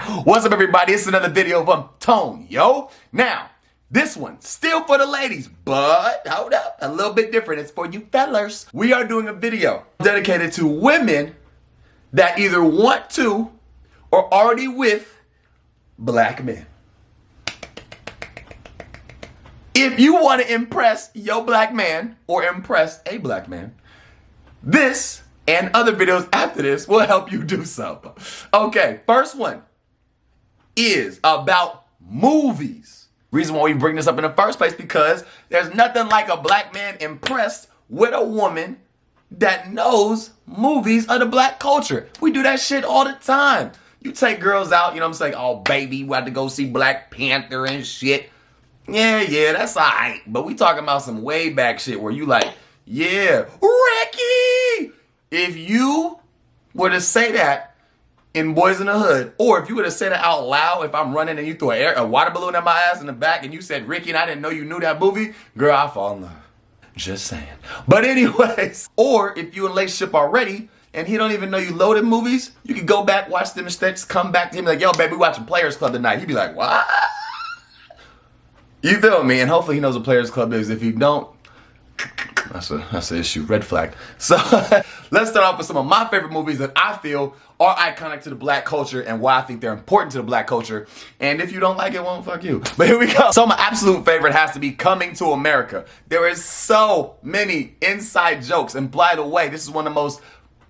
What's up, everybody? It's another video from Tone, yo. Now, this one, still for the ladies, but hold up, a little bit different. It's for you fellas. We are doing a video dedicated to women that either want to or already with black men. If you want to impress your black man or impress a black man, this and other videos after this will help you do so. Okay, first one is about movies. Reason why we bring this up in the first place, because there's nothing like a black man impressed with a woman that knows movies of the black culture. We do that shit all the time. You take girls out, you know what I'm saying? Oh, baby, we had to go see Black Panther and shit. Yeah, that's all right. But we talking about some way back shit where you like, yeah, Ricky! If you were to say that in Boys in the Hood, or if you were to say that out loud, if I'm running and you threw a water balloon at my ass in the back and you said Ricky and I didn't know you knew that movie, girl, I fall in love. Just saying. But anyways, or if you in a relationship already and he don't even know you loaded movies, you can go back, watch them mistakes, come back to him like, yo, baby, we watching Players Club tonight. He'd be like, what? You feel me? And hopefully he knows what Players Club is. If you don't, that's an issue. Red flag. So let's start off with some of my favorite movies that I feel are iconic to the black culture and why I think they're important to the black culture. And if you don't like it, well, fuck you. But here we go. So my absolute favorite has to be Coming to America. There is so many inside jokes. And by the way, this is one of the most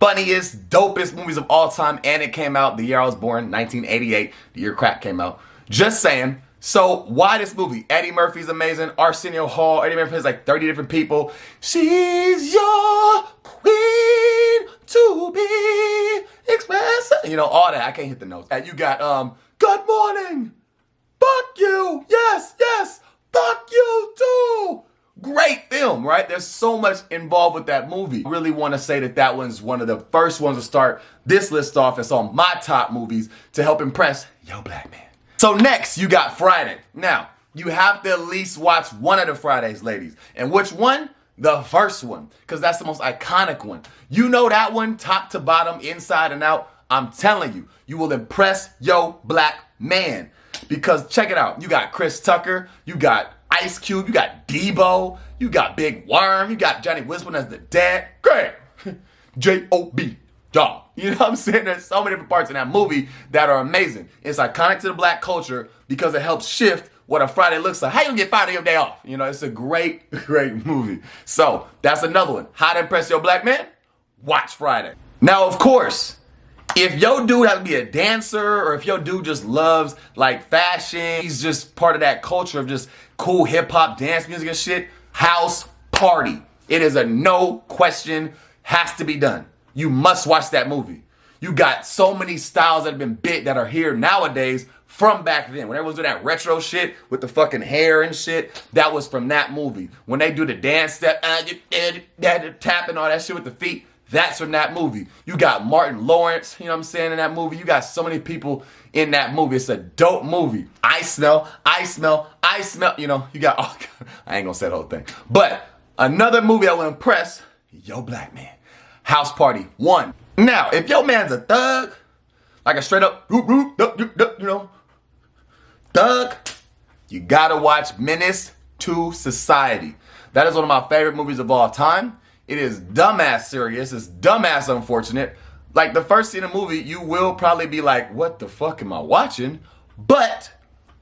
funniest, dopest movies of all time. And it came out the year I was born, 1988, the year Crack came out. Just saying. So why this movie? Eddie Murphy's amazing. Arsenio Hall. Eddie Murphy has like 30 different people. She's your queen to be expressed. You know, all that. I can't hit the notes. And you got, good morning. Fuck you. Yes. Fuck you too. Great film, right? There's so much involved with that movie. I really want to say that that one's one of the first ones to start this list off as on my top movies to help impress your black man. So next, you got Friday. Now, you have to at least watch one of the Fridays, ladies. And which one? The first one, because that's the most iconic one. You know that one, top to bottom, inside and out. I'm telling you, you will impress your black man. Because check it out. You got Chris Tucker. You got Ice Cube. You got Debo. You got Big Worm. You got Johnny Wisdom as the dad. Great. J.O.B. Dog. You know what I'm saying? There's so many different parts in that movie that are amazing. It's iconic to the black culture because it helps shift what a Friday looks like. How you get Friday your day off? You know, it's a great movie. So that's another one. How to impress your black man? Watch Friday. Now, of course, if your dude has to be a dancer or if your dude just loves like fashion, he's just part of that culture of just cool hip hop dance music and shit, House Party. It is a no question, has to be done. You must watch that movie. You got so many styles that have been bit that are here nowadays from back then. When everyone's doing that retro shit with the fucking hair and shit, that was from that movie. When they do the dance step, tap and all that shit with the feet, that's from that movie. You got Martin Lawrence, you know what I'm saying, in that movie. You got so many people in that movie. It's a dope movie. I smell, you know, you got, oh, I ain't gonna say the whole thing. But another movie that will impress your black man. House Party 1. Now, if your man's a thug, like a straight up, you know, thug, you gotta watch Menace to Society. That is one of my favorite movies of all time. It is dumbass serious. It's dumbass unfortunate. Like the first scene of the movie, you will probably be like, what the fuck am I watching? But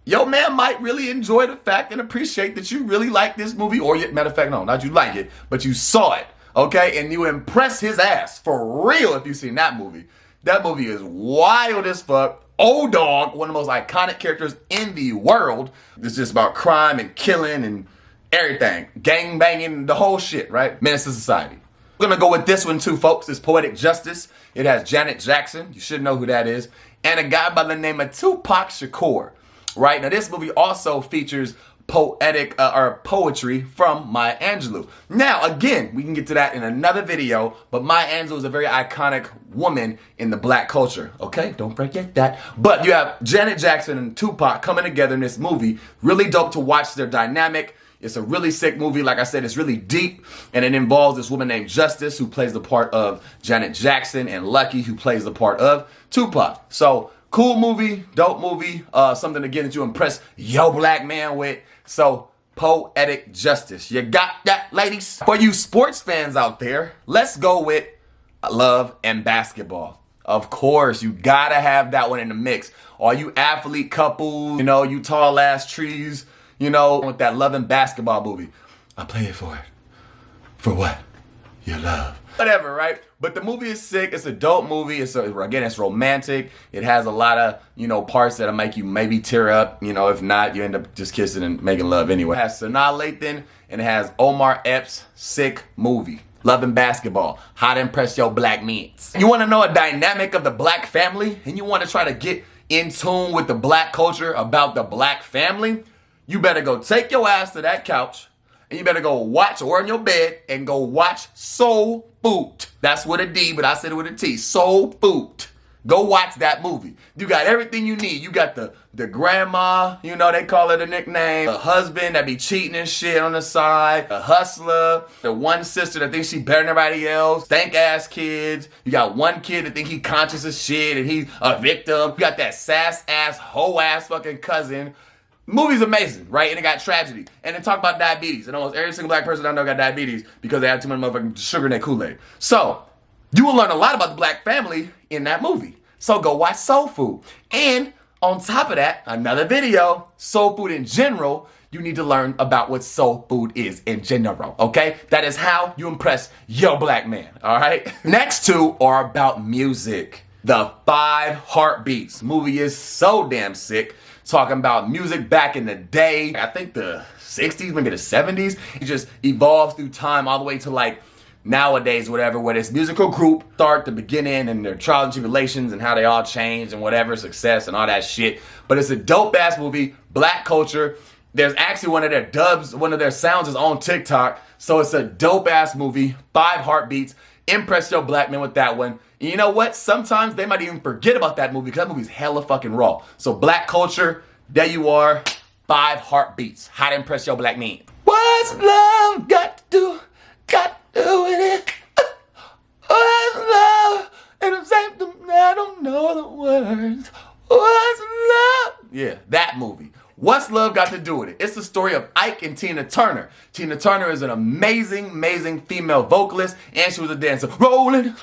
your man might really enjoy the fact and appreciate that you really like this movie. Or, matter of fact, no, not you like it, but you saw it. Okay, and you impress his ass for real if you've seen that movie. That movie is wild as fuck. Old Dog, one of the most iconic characters in the world. It's just about crime and killing and everything. Gang banging, the whole shit, right? Menace to Society. We're gonna go with this one too, folks. It's Poetic Justice. It has Janet Jackson. You should know who that is. And a guy by the name of Tupac Shakur. Right? Now this movie also features poetic or poetry from Maya Angelou. Now, again, we can get to that in another video, but Maya Angelou is a very iconic woman in the black culture. Okay, don't forget that. But you have Janet Jackson and Tupac coming together in this movie. Really dope to watch their dynamic. It's a really sick movie. Like I said, it's really deep, and it involves this woman named Justice, who plays the part of Janet Jackson, and Lucky, who plays the part of Tupac. So Cool movie, dope movie, something again that you impress yo black man with. So, Poetic Justice. You got that, ladies? For you sports fans out there, let's go with Love and Basketball. Of course, you gotta have that one in the mix. All you athlete couples, you know, you tall ass trees, you know, with that Love and Basketball movie. I play it for it. For what? Your love. Whatever, right? But the movie is sick. It's a dope movie. Again, it's romantic. It has a lot of, you know, parts that'll make you maybe tear up. You know, if not, you end up just kissing and making love anyway. It has Sanaa Lathan and it has Omar Epps. Sick movie. Love and Basketball. How to impress your black men. You want to know a dynamic of the black family and you want to try to get in tune with the black culture about the black family? You better go take your ass to that couch and you better go watch or in your bed and go watch Soul Food. That's with a D, but I said it with a T. Soul Food. Go watch that movie. You got everything you need. You got the grandma, you know, they call it a nickname. The husband that be cheating and shit on the side. The hustler. The one sister that thinks she better than everybody else. Stank ass kids. You got one kid that think he conscious as shit and he's a victim. You got that sass ass, hoe ass fucking cousin. Movie's amazing, right? And it got tragedy. And they talk about diabetes. And almost every single black person I know got diabetes because they have too much motherfucking sugar in their Kool-Aid. So, you will learn a lot about the black family in that movie. So go watch Soul Food. And on top of that, another video, Soul Food in general, you need to learn about what soul food is in general, okay? That is how you impress your black man, all right? Next two are about music. The 5 Heartbeats movie is so damn sick. Talking about music back in the day, I think the 60s, maybe the 70s. It just evolves through time all the way to like nowadays, whatever, where this musical group start the beginning and their trials and tribulations and how they all change and whatever, success and all that shit. But it's a dope ass movie, black culture. There's actually one of their dubs, one of their sounds is on TikTok. So it's a dope ass movie, 5 Heartbeats. Impress your black men with that one. And you know what? Sometimes they might even forget about that movie because that movie's hella fucking raw. So black culture, there you are. 5 Heartbeats. How to impress your black men. What's love got to do? Got to do with it. What's love? And I'm saying I don't know the words. What's love? Yeah, that movie. What's love got to do with it? It's the story of Ike and Tina Turner. Tina Turner is an amazing, amazing female vocalist, and she was a dancer. Rolling.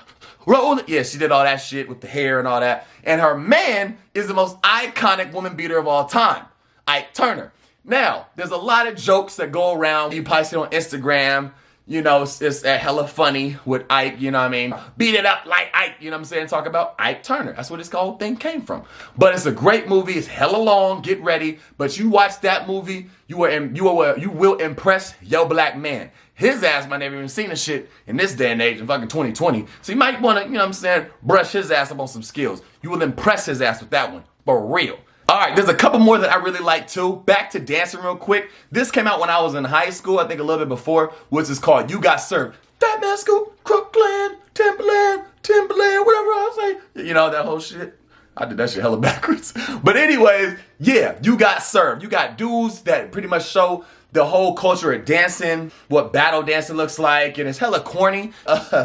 Yeah, she did all that shit with the hair and all that. And her man is the most iconic woman beater of all time, Ike Turner. Now, there's a lot of jokes that go around. You probably see it on Instagram. You know, it's hella funny with Ike, you know what I mean? Beat it up like Ike, you know what I'm saying? Talk about Ike Turner. That's where this whole thing came from. But it's a great movie. It's hella long. Get ready. But you watch that movie, you will impress your black man. His ass might never even seen the shit in this day and age in fucking 2020. So you might want to, you know what I'm saying, brush his ass up on some skills. You will impress his ass with that one. For real. All right, there's a couple more that I really like too. Back to dancing real quick. This came out when I was in high school, I think a little bit before, which is called You Got Served. That man school, Crooklyn, Timberland, whatever I say. You know, that whole shit. I did that shit hella backwards. But anyways, yeah, You Got Served. You got dudes that pretty much show the whole culture of dancing, what battle dancing looks like, and it's hella corny.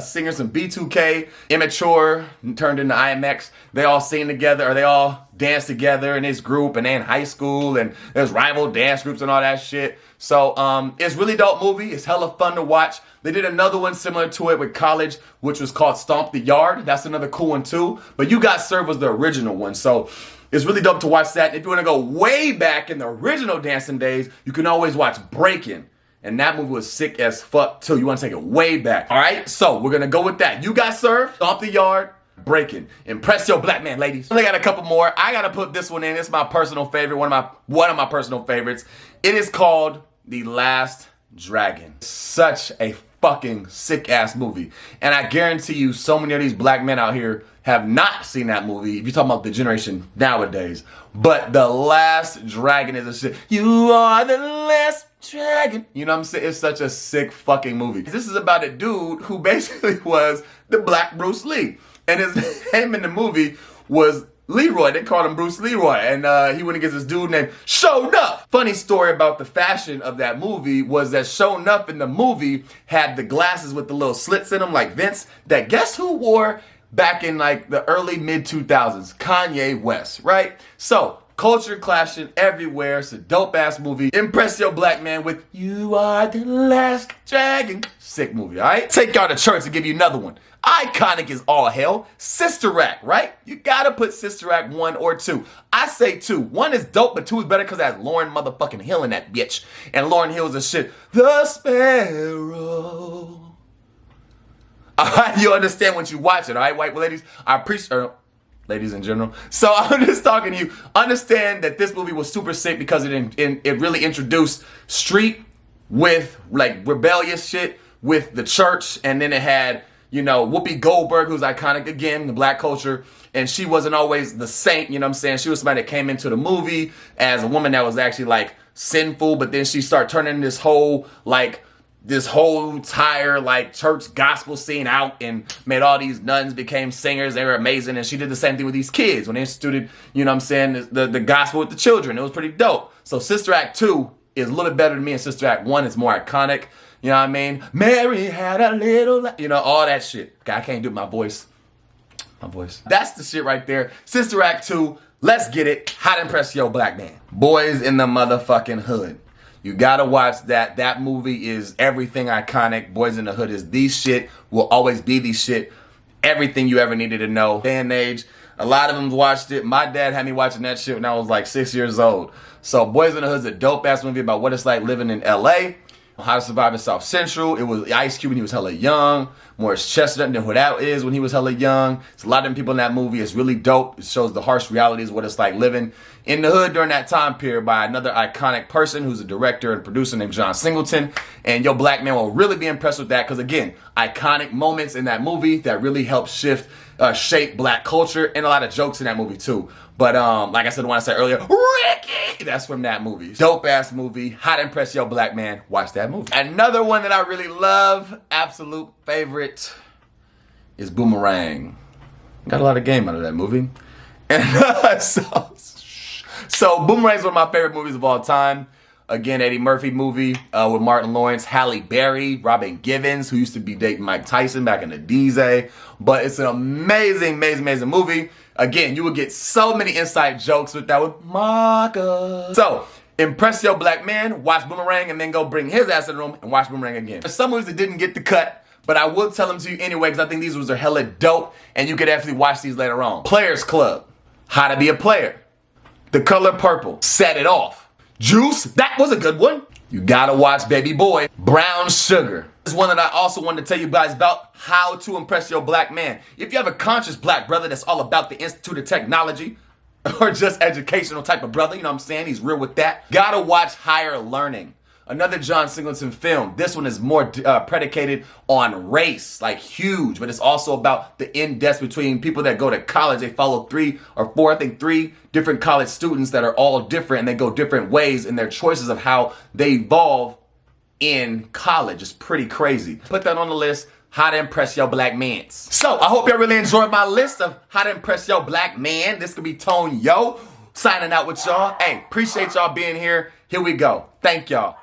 Singers from B2K, Immature, turned into IMX. They all sing together, or they all dance together in this group, and they in high school, and there's rival dance groups and all that shit. So, it's really dope movie. It's hella fun to watch. They did another one similar to it with college, which was called Stomp the Yard. That's another cool one too. But You Got Served was the original one. So, it's really dope to watch that. If you want to go way back in the original dancing days, you can always watch Breakin'. And that movie was sick as fuck too. You want to take it way back. All right, so we're going to go with that. You Got Served, Stomp the Yard, Breakin'. Impress your black man, ladies. I got a couple more. I got to put this one in. It's my personal favorite, one of my personal favorites. It is called The Last Dragon. Such a fucking sick ass movie. And I guarantee you so many of these black men out here have not seen that movie, if you're talking about the generation nowadays. But The Last Dragon is a shit. You are the last dragon. You know what I'm saying? It's such a sick fucking movie. This is about a dude who basically was the Black Bruce Lee. And his name in the movie was Leroy. They called him Bruce Leroy. And he went against this dude named Show Nuff. Funny story about the fashion of that movie was that Show Nuff in the movie had the glasses with the little slits in them like Vince. That guess who wore back in like the early mid 2000s, Kanye West, right? So culture clashing everywhere. It's a dope ass movie. Impress your black man with You Are the Last Dragon. Sick movie, all right? Take y'all to church and give you another one. Iconic as all hell. Sister Act, right? You gotta put Sister Act 1 or 2. I say 2. 1 is dope, but 2 is better because it has Lauryn motherfucking Hill in that bitch. And Lauryn Hill's a shit. The Sparrow. Alright, you understand when you watch it, alright, white ladies? I appreciate, ladies in general. So I'm just talking to you. Understand that this movie was super sick because it really introduced street with like rebellious shit with the church, and then it had, you know, Whoopi Goldberg, who's iconic again, the black culture, and she wasn't always the saint, you know what I'm saying? She was somebody that came into the movie as a woman that was actually like sinful, but then she started turning this whole entire like church gospel scene out and made all these nuns became singers. They were amazing. And she did the same thing with these kids when they instituted, you know what I'm saying, the gospel with the children. It was pretty dope. So Sister Act 2 is a little bit better than me, and Sister Act 1 is more iconic. You know what I mean? Mary had a little, you know, all that shit. Okay, I can't do my voice. That's the shit right there. Sister Act 2, let's get it. How to Impress Your Black Man. Boys in the motherfucking Hood. You gotta watch that. That movie is everything iconic. Boys in the Hood is the shit. Will always be the shit. Everything you ever needed to know. Day and age. A lot of them watched it. My dad had me watching that shit when I was like 6 years old. So Boys in the Hood is a dope ass movie about what it's like living in LA. How to Survive in South Central. It was Ice Cube when he was hella young. Morris Chestnut knew who that is when he was hella young. It's a lot of them people in that movie. It's really dope. It shows the harsh realities of what it's like living in the hood during that time period by another iconic person who's a director and producer named John Singleton. And your black man will really be impressed with that because, again, iconic moments in that movie that really help shape black culture, and a lot of jokes in that movie too. But like I said, when I said earlier, Ricky, that's from that movie. Dope ass movie. How to Impress Your Black Man. Watch that movie. Another one that I really love, absolute favorite, is Boomerang. Got a lot of game out of that movie. And so Boomerang is one of my favorite movies of all time. Again, Eddie Murphy movie with Martin Lawrence, Halle Berry, Robin Givens, who used to be dating Mike Tyson back in the DZ. But it's an amazing movie. Again, you will get so many inside jokes with that with Marcus. So, impress your black man, watch Boomerang, and then go bring his ass in the room and watch Boomerang again. There's some movies that didn't get the cut, but I will tell them to you anyway because I think these movies are hella dope, and you could definitely watch these later on. Players Club, How to Be a Player, The Color Purple, Set It Off, Juice, that was a good one. You gotta watch Baby Boy, Brown Sugar. This is one that I also wanted to tell you guys about, how to impress your black man. If you have a conscious black brother that's all about the Institute of Technology, or just educational type of brother, you know what I'm saying? He's real with that. Gotta watch Higher Learning. Another John Singleton film. This one is more predicated on race, like huge, but it's also about the in-depth between people that go to college. They follow 3 or 4, I think 3 different college students that are all different, and they go different ways in their choices of how they evolve in college. It's pretty crazy. Put that on the list. How to Impress Your Black Mans. So, I hope y'all really enjoyed my list of how to impress your black man. This could be Tone Yo signing out with y'all. Hey, appreciate y'all being here. Here we go. Thank y'all.